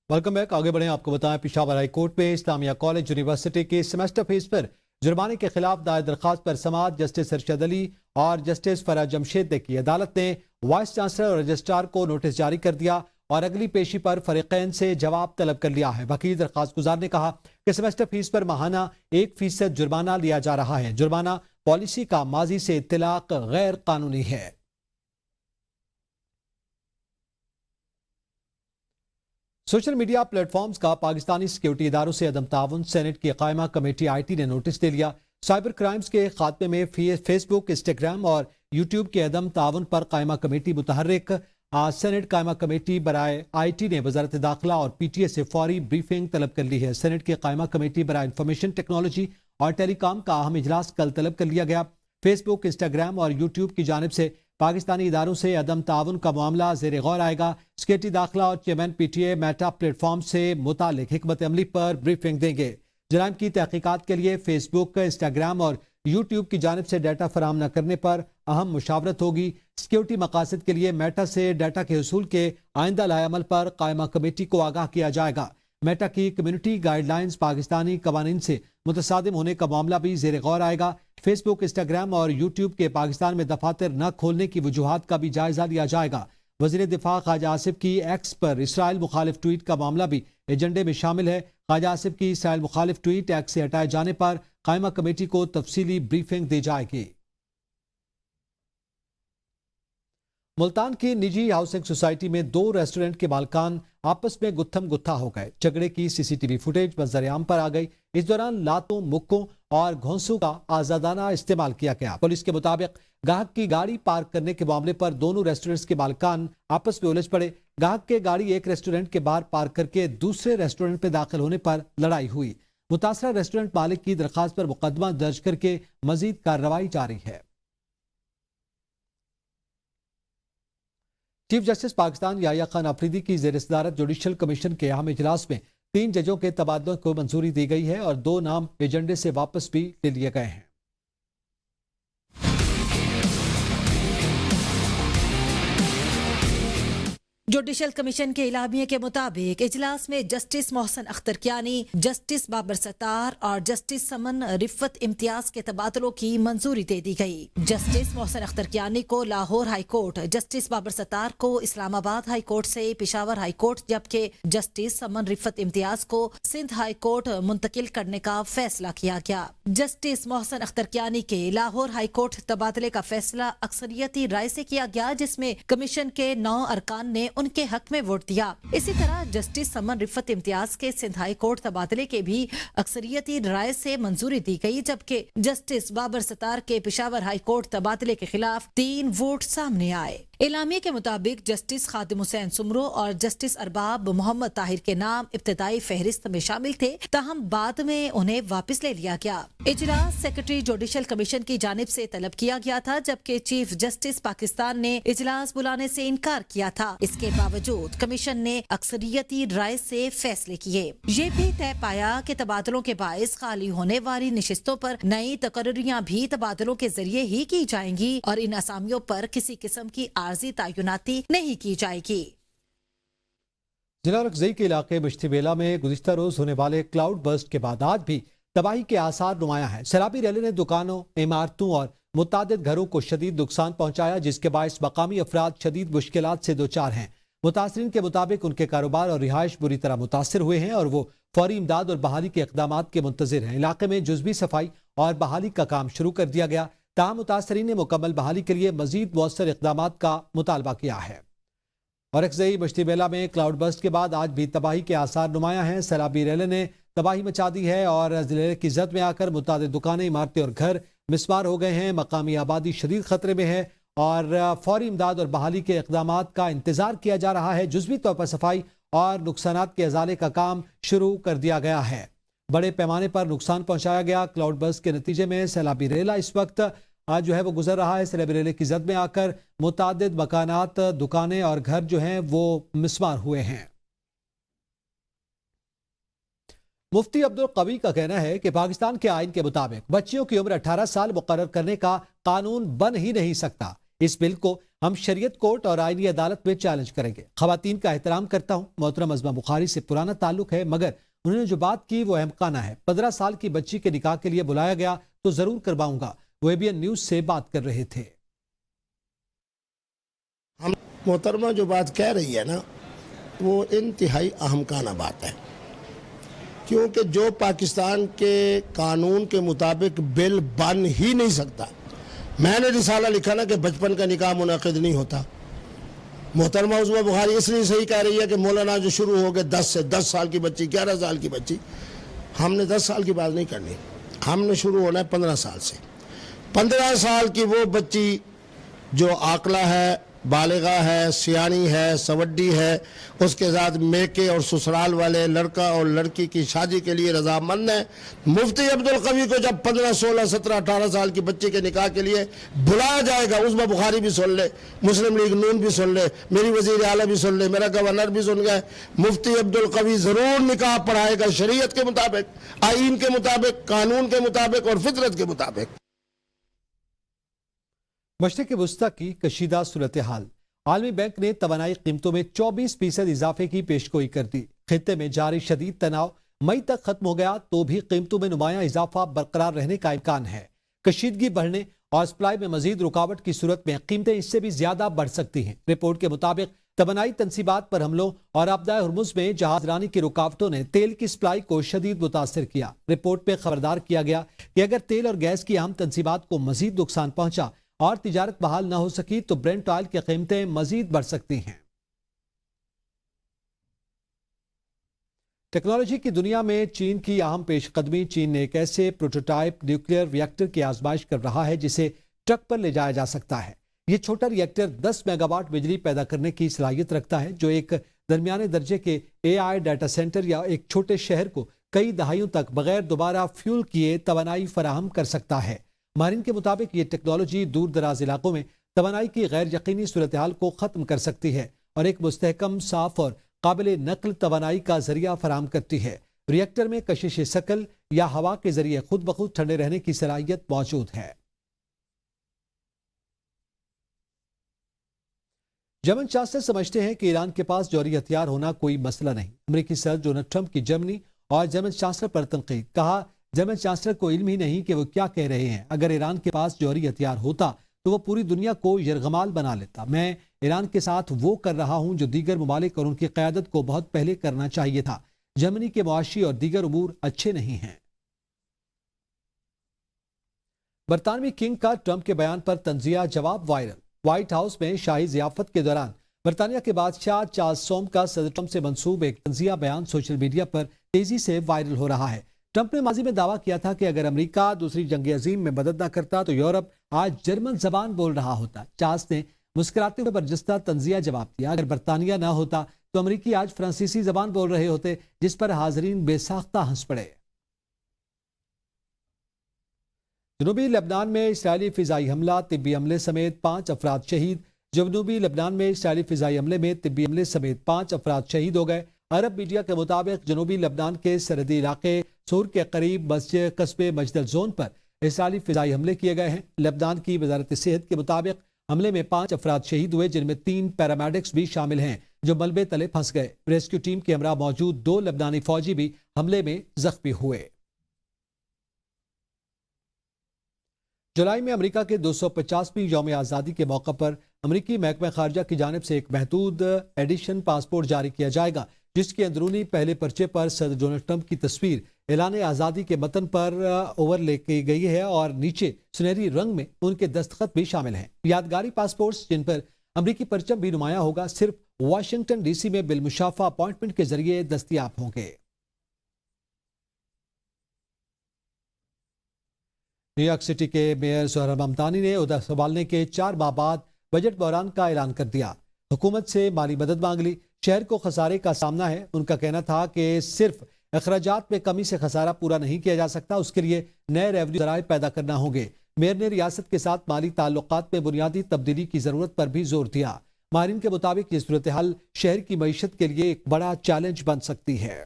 Welcome back. आगे बढ़े, आपको बताएं पेशावर हाई कोर्ट में इस्लामिया कॉलेज यूनिवर्सिटी के सेमेस्टर फीस पर जुर्माने के खिलाफ दायर दरखास्त पर समाअत जस्टिस अरशद अली और जस्टिस फराज जमशेद ने की। अदालत ने वाइस चांसलर और रजिस्ट्रार को नोटिस जारी कर दिया और अगली पेशी पर फरीकैन से जवाब तलब कर लिया है। वकील दरखास्त गुजार ने कहा कि सेमेस्टर फीस पर माहाना 1% जुर्माना लिया जा रहा है। जुर्माना पॉलिसी का माजी से इत्तलाक गैर कानूनी है। सोशल मीडिया प्लेटफॉर्म्स का पाकिस्तानी सिक्योरिटी इदारों से अदम ताउन, सेनेट की कायमा कमेटी IT ने नोटिस दे लिया। साइबर क्राइम्स के खात्मे में फेसबुक, इंस्टाग्राम और यूट्यूब के अदम ताउन पर कायमा कमेटी मुतहर्रिक। सेनेट कायमा कमेटी बराए IT ने वजारत दाखिला और PTA से फौरी ब्रीफिंग तलब कर ली है। सेनेट की कायमा कमेटी बराए इंफॉर्मेशन टेक्नोलॉजी और टेलीकॉम का अहम इजलास कल तलब कर लिया गया। फेसबुक, इंस्टाग्राम और यूट्यूब की जानिब से पाकिस्तानी इदारों से अदम ताउन का मामला ज़ेर गौर आएगा। सिक्योरिटी दाखिला और चेयरमैन PTA मेटा प्लेटफॉर्म से मुतालिक हिकमत अमली पर ब्रीफिंग देंगे। जराइम की तहकीकात के लिए फेसबुक, इंस्टाग्राम और यूट्यूब की जानिब से डाटा फराहम न करने पर अहम मुशावरत होगी। सिक्योरिटी मकासद के लिए मेटा से डाटा के हुसूल के आइंदा लाएअमल पर कायमा कमेटी को आगाह किया जाएगा। मेटा की कम्युनिटी गाइडलाइंस पाकिस्तानी कवानीन से मुतसादिम होने का मामला भी ज़ेर गौर आएगा। फेसबुक, इंस्टाग्राम और यूट्यूब के पाकिस्तान में दफातर न खोलने की वजूहात का भी जायजा लिया जाएगा। वज़ीर दिफा ख्वाजा आसिफ की एक्स पर इसराइल मुखालिफ ट्वीट का मामला भी एजेंडे में शामिल है। ख्वाजा आसिफ की इसराइल मुखालिफ ट्वीट एक्स से हटाए जाने पर कायमा कमेटी को तफसीली ब्रीफिंग दी जाएगी। मुल्तान की निजी हाउसिंग सोसाइटी में 2 रेस्टोरेंट के मालकान आपस में गुत्थम गुत्था हो गए। झगड़े की CCTV फुटेज मंजर आम पर आ गई। इस दौरान लातों, मुक्कों और घोंसों का आजादाना इस्तेमाल किया गया। पुलिस के मुताबिक गाहक की गाड़ी पार्क करने के मामले पर दोनों रेस्टोरेंट्स के मालकान आपस में उलझ पड़े। गाहक के गाड़ी एक रेस्टोरेंट के बाहर पार्क करके दूसरे रेस्टोरेंट में दाखिल होने पर लड़ाई हुई। मुतासरा रेस्टोरेंट मालिक की दरखास्त पर मुकदमा दर्ज करके मजीद कार्रवाई जारी है। चीफ जस्टिस पाकिस्तान याह्या खान अफरीदी की ज़ेर सदारत जुडिशल कमीशन के अहम इजलास में 3 जजों के तबादलों को मंजूरी दी गई है और 2 नाम एजेंडे से वापस भी ले लिए गए हैं। जुडिशल कमीशन के इलामिये के मुताबिक इजलास में जस्टिस मोहसिन अख्तर कियानी, जस्टिस बाबर सत्तार और जस्टिस समन रिफत इम्तियाज के तबादलों की मंजूरी दे दी गई। जस्टिस मोहसिन अख्तर कियानी को Lahore high court, justice Babar Sattar को इस्लामाबाद हाई कोर्ट से पेशावर हाई कोर्ट, जबकि जस्टिस समन रिफत इम्तियाज को सिंध हाई कोर्ट मुंतकिल करने का फैसला किया गया। जस्टिस मोहसिन अख्तर कियानी के लाहौर हाई कोर्ट तबादले का फैसला अक्सरियती राय से किया गया, जिसमें कमीशन के 9 अरकान ने उनके हक में वोट दिया। इसी तरह जस्टिस समन रिफत इम्तियाज के सिंध हाई कोर्ट तबादले के भी अक्सरियती राय से मंजूरी दी गई, जबकि जस्टिस बाबर सत्तार के पेशावर हाई कोर्ट तबादले के खिलाफ 3 वोट सामने आए। इलामिये के मुताबिक जस्टिस खादिम हुसैन सुमरो और जस्टिस अरबाब मोहम्मद ताहिर के नाम इब्तदाई फहरिस्त में शामिल थे, ताहम बाद में उन्हें वापस ले लिया गया। इजलास सेक्रेटरी जुडिशल कमीशन की जानिब से तलब किया गया था, जबकि चीफ जस्टिस पाकिस्तान ने इजलास बुलाने से इनकार किया था। इसके बावजूद कमीशन ने अक्सरियती राय से फैसले किए। ये भी तय पाया कि तबादलों के बायस खाली होने वाली नशिस्तों पर नई तकर्रियां भी तबादलों के जरिए ही की जाएंगी और इन असामियों पर किसी किस्म की आर्जी तयनाती नहीं की जाएगी। जिला रकज़ई के इलाके बश्तीबेला में गुज़िश्ता रोज होने वाले क्लाउड बर्स्ट के बाद आज भी तबाही के आसार नुमाया है। सैलाबी रैली ने दुकानों, इमारतों और मुतादिद घरों को शदीद नुकसान पहुंचाया, जिसके बायस मकामी अफराद शदीद मुश्किलात से दो चार हैं। मुतासरीन के मुताबिक उनके कारोबार और रिहाइश बुरी तरह मुतासर हुए हैं और वो फौरी इमदाद और बहाली के इक़दामात के मुंतज़िर हैं। इलाके में जुज़वी सफाई और बहाली का काम शुरू कर दिया गया। ताहम मुतासरीन ने मुकम्मल बहाली के लिए मजीद मौसर इक़दामात का मुतालबा किया है। और रकज़ई बश्तीबेला में क्लाउड बर्स्ट के बाद आज भी तबाही के आसार नुमाया हैं। सैलाबी रैली ने तबाही मचा दी है और जिले की जद में आकर मुतादिद दुकानें, इमारतें और घर मिसमार हो गए हैं। मकामी आबादी शदीद खतरे में है और फौरी इमदाद और बहाली के इक़दामात का इंतजार किया जा रहा है। जुज़वी तौर पर सफाई और नुकसानात के अजाले का काम शुरू कर दिया गया है। बड़े पैमाने पर नुकसान पहुंचाया गया। क्लाउड बर्स्ट के नतीजे में सैलाबी रेला इस वक्त आज जो है वो गुजर रहा है। सैलाबी रेले की जद में आकर मुतादिद मकानात, दुकानें और घर जो हैं वो मिसमार हुए हैं। मुफ्ती अब्दुल कवी का कहना है कि पाकिस्तान के आइन के मुताबिक बच्चियों की उम्र 18 साल मुकर्रर करने का कानून बन ही नहीं सकता। इस बिल को ہم شریعت کورٹ اور آئینی عدالت میں چیلنج کریں گے۔ خواتین کا احترام کرتا ہوں، محترم عظمہ بخاری سے پرانا تعلق ہے، مگر انہوں نے جو بات کی وہ احمقانہ ہے۔ 15 سال کی بچی کے نکاح کے لیے بلایا گیا تو ضرور کرواؤں گا۔ وہ ABN نیوز سے بات کر رہے تھے۔ ہم محترمہ جو بات کہہ رہی ہے نا، وہ انتہائی احمقانہ بات ہے، کیونکہ جو پاکستان کے قانون کے مطابق بل بن ہی نہیں سکتا۔ میں نے رسالہ لکھا نا کہ بچپن کا نکاح منعقد نہیں ہوتا۔ محترمہ عظمہ بخاری اس لیے صحیح کہہ رہی ہے کہ مولانا جو شروع ہو گئے 10 سال کی بچی، 11 سال کی بچی، ہم نے 10 سال کی بات نہیں کرنی، ہم نے شروع ہونا ہے 15 سال سے۔ 15 سال کی وہ بچی جو عاقلہ ہے، بالغہ ہے، سیانی ہے، سوڈی ہے، اس کے ساتھ میکے اور سسرال والے لڑکا اور لڑکی کی شادی کے لیے رضامند ہیں۔ مفتی عبدالقوی کو جب 15، 16، 17، 18 سال کی بچی کے نکاح کے لیے بلایا جائے گا، عظمہ بخاری بھی سن لے، مسلم لیگ نون بھی سن لے، میری وزیر اعلیٰ بھی سن لے، میرا گورنر بھی سن گئے، مفتی عبدالقوی ضرور نکاح پڑھائے گا شریعت کے مطابق، آئین کے مطابق، قانون کے مطابق اور فطرت کے مطابق۔ مشرق وسطی کی کشیدہ صورتحال۔ عالمی بینک نے توانائی قیمتوں میں 24% اضافے کی پیشگوئی کر دی۔ خطے میں جاری شدید تناؤ مئی تک ختم ہو گیا تو بھی قیمتوں میں نمایاں اضافہ برقرار رہنے کا امکان ہے۔ کشیدگی بڑھنے اور سپلائی میں مزید رکاوٹ کی صورت میں قیمتیں اس سے بھی زیادہ بڑھ سکتی ہیں۔ رپورٹ کے مطابق توانائی تنصیبات پر حملوں اور آبدائے ہرمز میں جہاز رانی کی رکاوٹوں نے تیل کی سپلائی کو شدید متاثر کیا۔ رپورٹ میں خبردار کیا گیا کہ اگر تیل اور گیس کی اہم تنصیبات کو مزید نقصان پہنچا اور تجارت بحال نہ ہو سکی تو برنٹ آئل کی قیمتیں مزید بڑھ سکتی ہیں۔ ٹیکنالوجی کی دنیا میں چین کی اہم پیش قدمی۔ چین نے ایک ایسے پروٹوٹائپ نیوکلیئر ری ایکٹر کی آزمائش کر رہا ہے جسے ٹرک پر لے جایا جا سکتا ہے۔ یہ چھوٹا ری ایکٹر 10 میگا واٹ بجلی پیدا کرنے کی صلاحیت رکھتا ہے، جو ایک درمیانے درجے کے AI ڈیٹا سینٹر یا ایک چھوٹے شہر کو کئی دہائیوں تک بغیر دوبارہ فیول کیے توانائی فراہم کر سکتا ہے۔ ماہرین کے مطابق یہ ٹیکنالوجی دور دراز علاقوں میں توانائی کی غیر یقینی صورتحال کو ختم کر سکتی ہے اور ایک مستحکم، صاف اور قابل نقل توانائی کا ذریعہ فراہم کرتی ہے۔ ری ایکٹر میں کشش ثقل یا ہوا کے ذریعے خود بخود ٹھنڈے رہنے کی صلاحیت موجود ہے۔ جرمن چانسلر سمجھتے ہیں کہ ایران کے پاس جوہری ہتھیار ہونا کوئی مسئلہ نہیں۔ امریکی صدر ڈونلڈ ٹرمپ کی جرمنی اور جرمن چانسلر پر تنقید۔ کہا، جرمن چانسلر کو علم ہی نہیں کہ وہ کیا کہہ رہے ہیں۔ اگر ایران کے پاس جوہری ہتھیار ہوتا تو وہ پوری دنیا کو یرغمال بنا لیتا۔ میں ایران کے ساتھ وہ کر رہا ہوں جو دیگر ممالک اور ان کی قیادت کو بہت پہلے کرنا چاہیے تھا۔ جرمنی کے معاشی اور دیگر امور اچھے نہیں ہیں۔ برطانوی کنگ کا ٹرمپ کے بیان پر تنزیہ جواب وائرل۔ وائٹ ہاؤس میں شاہی ضیافت کے دوران برطانیہ کے بادشاہ چارلس سوم کا صدر ٹرمپ سے منسوب ایک تنزیہ بیان سوشل میڈیا پر تیزی سے وائرل ہو رہا ہے۔ ٹرمپ نے ماضی میں دعویٰ کیا تھا کہ اگر امریکہ دوسری جنگ عظیم میں مدد نہ کرتا تو یورپ آج جرمن زبان بول رہا ہوتا۔ چارلس نے مسکراتے ہوئے برجستہ تنزیہ جواب دیا، اگر برطانیہ نہ ہوتا تو امریکی آج فرانسیسی زبان بول رہے ہوتے، جس پر حاضرین بے ساختہ ہنس پڑے۔ جنوبی لبنان میں اسرائیلی فضائی حملہ، طبی عملے سمیت 5 افراد شہید۔ جنوبی لبنان میں اسرائیلی فضائی حملے میں طبی عملے سمیت 5 افراد شہید ہو گئے۔ عرب میڈیا کے مطابق جنوبی لبنان کے سرحدی علاقے سور کے قریب قصبے مجدل زون پر اسرائیلی فضائی حملے کیے گئے ہیں۔ لبنان کی وزارت صحت کے مطابق حملے میں 5 افراد شہید ہوئے، جن میں 3 پیرامیڈکس بھی شامل ہیں جو ملبے تلے پھنس گئے۔ ریسکیو ٹیم کے ہمراہ موجود 2 لبنانی فوجی بھی حملے میں زخمی ہوئے۔ جولائی میں امریکہ کے 250ویں یوم آزادی کے موقع پر امریکی محکمہ خارجہ کی جانب سے ایک محدود ایڈیشن پاسپورٹ جاری کیا جائے گا، جس کے اندرونی پہلے پرچے پر صدر ڈونلڈ ٹرمپ کی تصویر اعلان آزادی کے متن پر اوور لے کی گئی ہے اور نیچے سنہری رنگ میں ان کے دستخط بھی شامل ہیں۔ یادگاری پاسپورٹس جن پر امریکی پرچم بھی نمایاں ہوگا صرف واشنگٹن ڈی سی میں بالمشافہ اپائنٹمنٹ کے ذریعے دستیاب ہوں گے۔ نیو یارک سٹی کے میئر سہراب ممدانی نے عہدہ سنبھالنے کے 4 ماہ بعد بجٹ بحران کا اعلان کر دیا۔ حکومت سے مالی مدد مانگ لی۔ شہر کو خسارے کا سامنا ہے۔ ان کا کہنا تھا کہ صرف اخراجات میں کمی سے خسارہ پورا نہیں کیا جا سکتا، اس کے لیے نئے ریونیو ذرائع پیدا کرنا ہوں گے۔ میئر نے ریاست کے ساتھ مالی تعلقات میں بنیادی تبدیلی کی ضرورت پر بھی زور دیا۔ ماہرین کے مطابق یہ صورتحال شہر کی معیشت کے لیے ایک بڑا چیلنج بن سکتی ہے۔